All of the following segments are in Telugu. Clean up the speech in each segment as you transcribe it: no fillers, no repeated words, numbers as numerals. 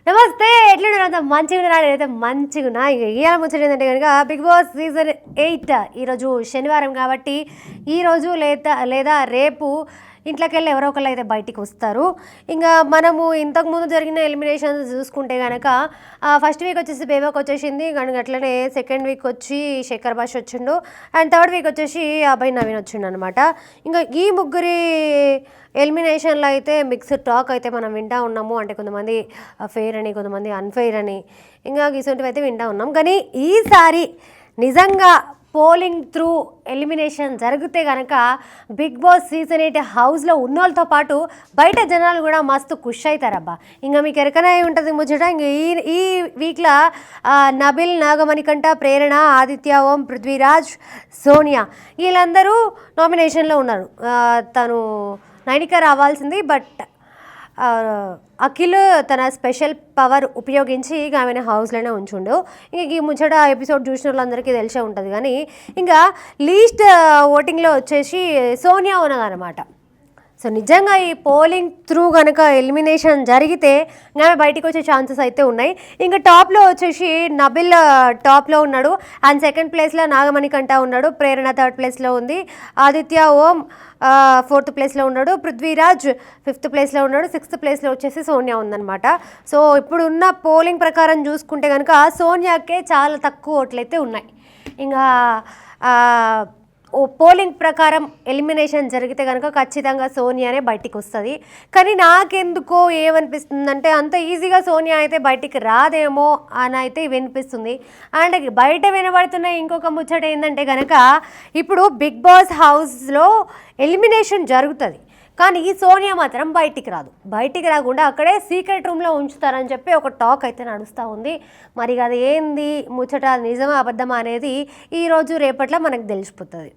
నమస్తే, ఎట్లుంటే మంచిగా అయితే మంచిగా ఇక ఇవాళ ముచ్చట ఏంటంటే కనుక బిగ్ బాస్ సీజన్ 8 ఈరోజు శనివారం కాబట్టి ఈరోజు లేదా రేపు ఇంట్లోకి వెళ్ళి ఎవరో ఒకళ్ళు అయితే బయటికి వస్తారు. ఇంకా మనము ఇంతకుముందు జరిగిన ఎలిమినేషన్స్ చూసుకుంటే కనుక ఫస్ట్ వీక్ వచ్చేసి బేబాక్ వచ్చేసింది, కనుక అట్లనే సెకండ్ వీక్ వచ్చి శేఖర్ భాష వచ్చిండు, అండ్ థర్డ్ వీక్ వచ్చేసి అభయ్ నవీన్ వచ్చిండు అనమాట. ఇంకా ఈ ముగ్గురి ఎలిమినేషన్లో అయితే మిక్స్డ్ టాక్ అయితే మనం వింటూ ఉన్నాము. అంటే కొంతమంది ఫెయిర్ అని, కొంతమంది అన్ఫెయిర్ అని, ఇంకా ఇటువంటివి అయితే వింటూ ఉన్నాం. కానీ ఈసారి నిజంగా పోలింగ్ త్రూ ఎలిమినేషన్ జరిగితే కనుక బిగ్ బాస్ సీజన్ 8 హౌస్లో ఉన్న వాళ్ళతో పాటు బయట జనాలు కూడా మస్తు ఖుష్ అవుతారబ్బా. ఇంకా మీకు ఎరకనే ఉంటుంది ముచ్చట. ఇంక ఈ వీక్లో నబిల్, నాగమణికంఠ, ప్రేరణ, ఆదిత్య, ఓం, పృథ్వీరాజ్, సోనియా వీళ్ళందరూ నామినేషన్లో ఉన్నారు. తను నైనిక రావాల్సింది, బట్ అఖిల్ తన స్పెషల్ పవర్ ఉపయోగించి ఆమెను హౌస్లోనే ఉంచుండు. ఇంక ఈ ముచ్చట ఎపిసోడ్ చూసిన వాళ్ళందరికీ తెలిసే ఉంటుంది. కానీ ఇంకా లీస్ట్ ఓటింగ్లో వచ్చేసి సోనియా ఉన్నదన్నమాట. సో నిజంగా ఈ పోలింగ్ త్రూ కనుక ఎలిమినేషన్ జరిగితే ఆమె బయటికి వచ్చే ఛాన్సెస్ అయితే ఉన్నాయి. ఇంకా టాప్లో వచ్చేసి నబిల్ టాప్లో ఉన్నాడు, అండ్ సెకండ్ ప్లేస్లో నాగమణికంఠ ఉన్నాడు, ప్రేరణ థర్డ్ ప్లేస్లో ఉంది, ఆదిత్య, ఓం ఫోర్త్ ప్లేస్లో ఉన్నాడు, పృథ్వీరాజ్ ఫిఫ్త్ ప్లేస్లో ఉన్నాడు, సిక్స్త్ ప్లేస్లో వచ్చేసి సోనియా ఉందన్నమాట. సో ఇప్పుడున్న పోలింగ్ ప్రకారం చూసుకుంటే కనుక సోనియాకే చాలా తక్కువ ఓట్లు అయితే ఉన్నాయి. ఇంకా పోలింగ్ ప్రకారం ఎలిమినేషన్ జరిగితే కనుక ఖచ్చితంగా సోనియానే బయటికి వస్తుంది. కానీ నాకెందుకో ఏమనిపిస్తుందంటే అంత ఈజీగా సోనియా అయితే బయటికి రాదేమో అని అయితే వినిపిస్తుంది. అండ్ బయట వినబడుతున్న ఇంకొక ముచ్చట ఏంటంటే కనుక ఇప్పుడు బిగ్ బాస్ హౌస్లో ఎలిమినేషన్ జరుగుతుంది, కానీ ఈ సోనియా మాత్రం బయటికి రాదు. బయటికి రాకుండా అక్కడే సీక్రెట్ రూమ్లో ఉంచుతారని చెప్పి ఒక టాక్ అయితే నడుస్తూ ఉంది. మరి అది ఏంది ముచ్చట, నిజమా అబద్ధమా అనేది ఈరోజు రేపట్లో మనకు తెలిసిపోతుంది.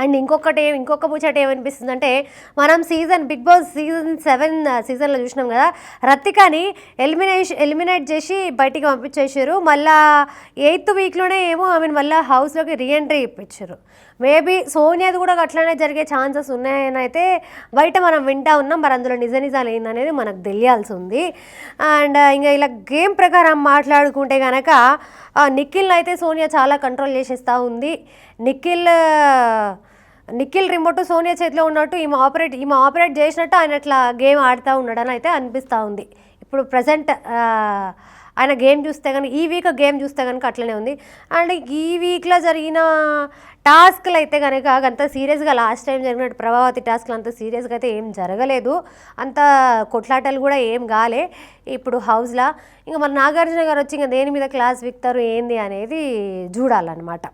అండ్ ఇంకొక ముచ్చట ఏమనిపిస్తుందంటే మనం బిగ్ బాస్ సీజన్ 7 సీజన్లో చూసినాం కదా, రతికాని ఎలిమినేట్ చేసి బయటికి పంపించేసారు. మళ్ళీ 8th వీక్లోనే ఏమో ఆమెను మళ్ళీ హౌస్లోకి రీఎంట్రీ ఇప్పించారు. మేబీ సోనియాది కూడా అట్లనే జరిగే ఛాన్సెస్ ఉన్నాయని అయితే బయట మనం వింటూ ఉన్నాం. మరి అందులో నిజాలు ఏందనేది మనకు తెలియాల్సి ఉంది. అండ్ ఇంకా ఇలా గేమ్ ప్రకారం మాట్లాడుకుంటే కనుక నిఖిల్ని అయితే సోనియా చాలా కంట్రోల్ చేసేస్తూ ఉంది. నిఖిల్ రిమోట్ సోనియా చేతిలో ఉన్నట్టు ఈమె ఆపరేట్ చేసినట్టు ఆయన అట్లా గేమ్ ఆడుతూ ఉన్నాడని అయితే అనిపిస్తూ ఉంది. ఇప్పుడు ప్రజెంట్ ఆయన గేమ్ చూస్తే కనుక ఈ వీక్ గేమ్ చూస్తే కనుక అట్లనే ఉంది. అండ్ ఈ వీక్లో జరిగిన టాస్క్లు అయితే కనుక అంత సీరియస్గా లాస్ట్ టైం జరిగినట్టు ప్రభావతి టాస్క్లు అంత సీరియస్గా అయితే ఏం జరగలేదు, అంత కొట్లాటలు కూడా ఏం కాలే ఇప్పుడు హౌస్లో. ఇంకా మన నాగార్జున గారు వచ్చి ఇంకా దేని మీద క్లాస్ విక్తారు ఏంది అనేది చూడాలన్నమాట.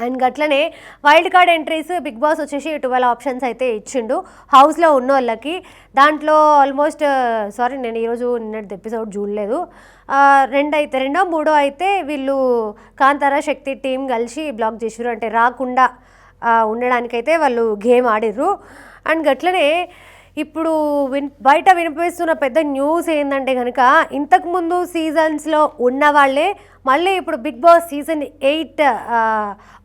అండ్ అట్లనే wild card entries Bigg Boss వచ్చేసి 12 ఆప్షన్స్ అయితే ఇచ్చిండు హౌస్లో ఉన్న వాళ్ళకి. దాంట్లో ఆల్మోస్ట్ నేను ఈరోజు నిన్నటి ఎపిసోడ్ చూడలేదు, రెండో మూడో అయితే వీళ్ళు కాంతారా శక్తి టీం కలిసి బ్లాక్ చేసారు, అంటే రాకుండా ఉండడానికైతే వాళ్ళు గేమ్ ఆడిర్రు. అండ్ అట్లనే ఇప్పుడు బయట వినిపిస్తున్న పెద్ద న్యూస్ ఏంటంటే కనుక ఇంతకుముందు సీజన్స్లో ఉన్న వాళ్ళే మళ్ళీ ఇప్పుడు Bigg Boss season 8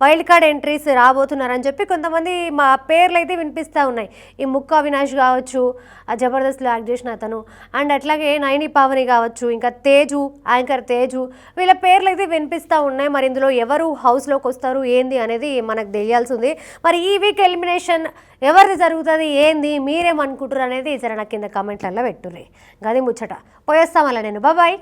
wild card entries రాబోతున్నారని చెప్పి కొంతమంది మా పేర్లు అయితే వినిపిస్తూ ఉన్నాయి. ఈ ముక్కా అవినాష్ కావచ్చు, ఆ జబర్దస్త్లో యాక్ట్ చేసిన అతను, అండ్ అట్లాగే నైని పావని కావచ్చు, ఇంకా యాంకర్ తేజు, వీళ్ళ పేర్లు అయితే వినిపిస్తూ ఉన్నాయి. మరి ఇందులో ఎవరు హౌస్లోకి వస్తారు ఏంది అనేది మనకు తెలియాల్సి ఉంది. మరి ఈ వీక్ ఎలిమినేషన్ ఎవరిది జరుగుతుంది ఏంది మీరేమనుకుంటారు అనేది జర నాకు కింద కామెంట్లలో పెట్టుర్రి. గది ముచ్చట పోయేస్తాం అలా నేను. బాయ్.